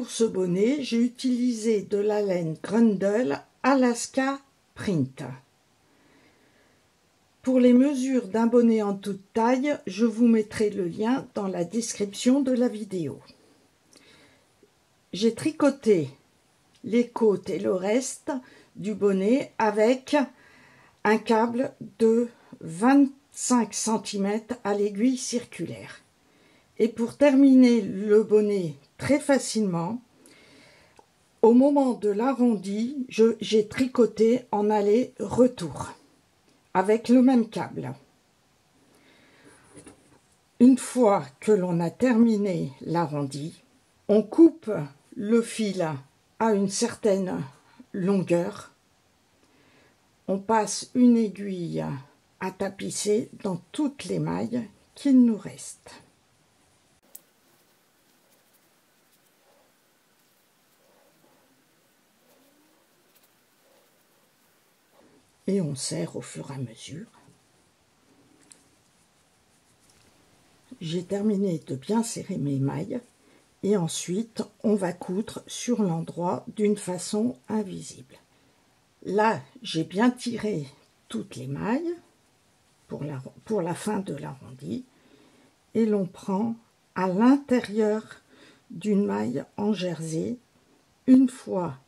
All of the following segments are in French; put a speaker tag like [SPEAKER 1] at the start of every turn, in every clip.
[SPEAKER 1] pour ce bonnet, j'ai utilisé de la laine Grundle Alaska Print. Pour les mesures d'un bonnet en toute taille, je vous mettrai le lien dans la description de la vidéo. J'ai tricoté les côtes et le reste du bonnet avec un câble de 25 cm à l'aiguille circulaire. Et pour terminer le bonnet très facilement, au moment de l'arrondi, j'ai tricoté en aller-retour avec le même câble. Une fois que l'on a terminé l'arrondi, on coupe le fil à une certaine longueur. On passe une aiguille à tapisser dans toutes les mailles qu'il nous reste. Et on serre au fur et à mesure. J'ai terminé de bien serrer mes mailles et ensuite on va coudre sur l'endroit d'une façon invisible. Là, j'ai bien tiré toutes les mailles pour la fin de l'arrondi et l'on prend à l'intérieur d'une maille en jersey, une fois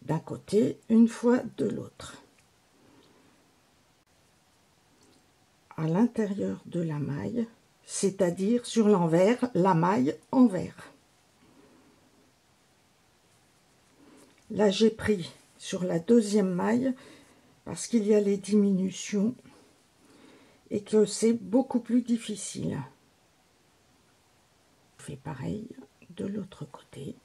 [SPEAKER 1] d'un côté, une fois de l'autre. À l'intérieur de la maille, c'est-à-dire sur l'envers, la maille envers. Là, j'ai pris sur la deuxième maille parce qu'il y a les diminutions et que c'est beaucoup plus difficile. Je fais pareil de l'autre côté.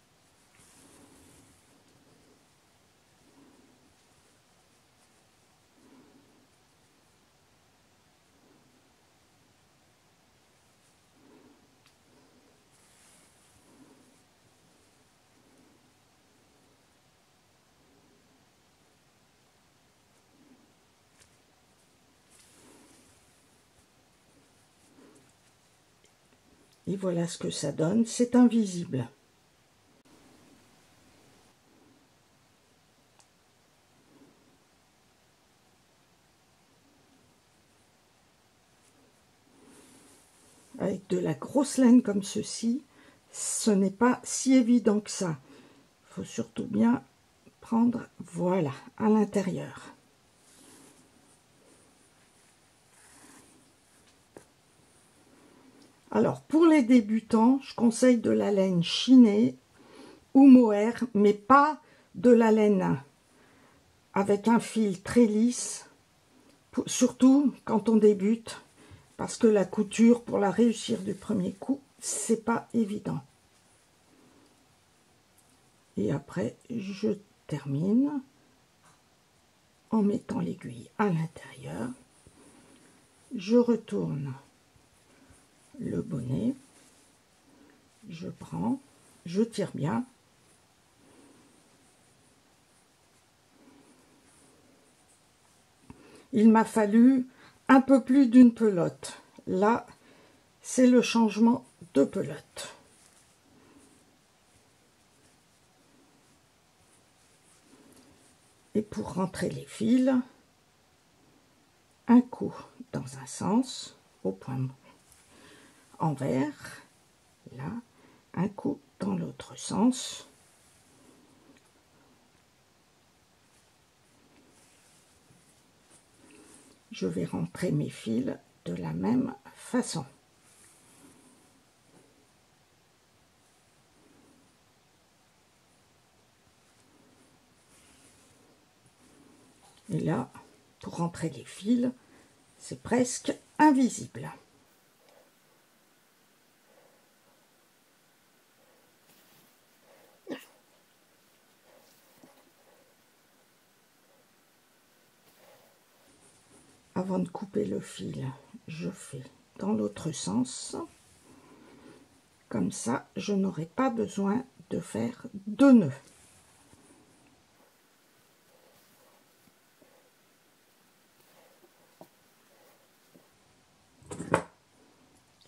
[SPEAKER 1] Et voilà ce que ça donne, c'est invisible. Avec de la grosse laine comme ceci, ce n'est pas si évident que ça. Il faut surtout bien prendre, voilà, à l'intérieur. Alors, pour les débutants, je conseille de la laine chinée ou mohair, mais pas de la laine avec un fil très lisse, surtout quand on débute, parce que la couture, pour la réussir du premier coup, c'est pas évident. Et après, je termine en mettant l'aiguille à l'intérieur. Je retourne le bonnet, je prends, je tire bien. Il m'a fallu un peu plus d'une pelote. Là, c'est le changement de pelote. Et pour rentrer les fils, un coup dans un sens, au point envers, là, un coup dans l'autre sens. Je vais rentrer mes fils de la même façon. Et là, pour rentrer les fils, c'est presque invisible. Avant de couper le fil, je fais dans l'autre sens. Comme ça, je n'aurai pas besoin de faire deux nœuds.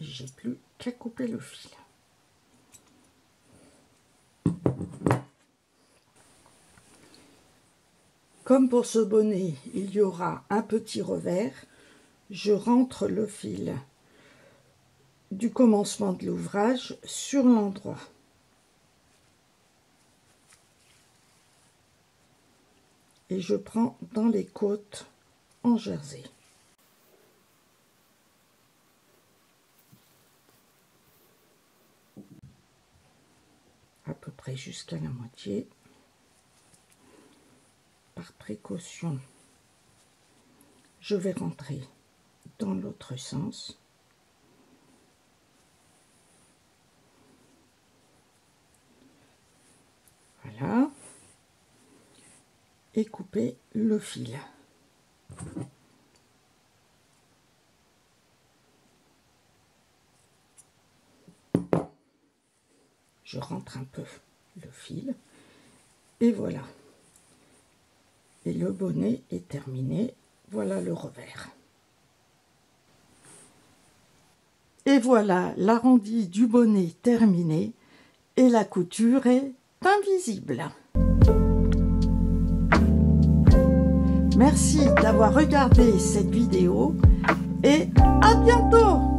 [SPEAKER 1] J'ai plus qu'à couper le fil. Comme pour ce bonnet, il y aura un petit revers, je rentre le fil du commencement de l'ouvrage sur l'endroit. Et je prends dans les côtes en jersey. À peu près jusqu'à la moitié. Par précaution, je vais rentrer dans l'autre sens. Voilà. Et couper le fil. Je rentre un peu le fil et voilà. Et le bonnet est terminé. Voilà le revers. Et voilà l'arrondi du bonnet terminé et la couture est invisible. Merci d'avoir regardé cette vidéo et à bientôt!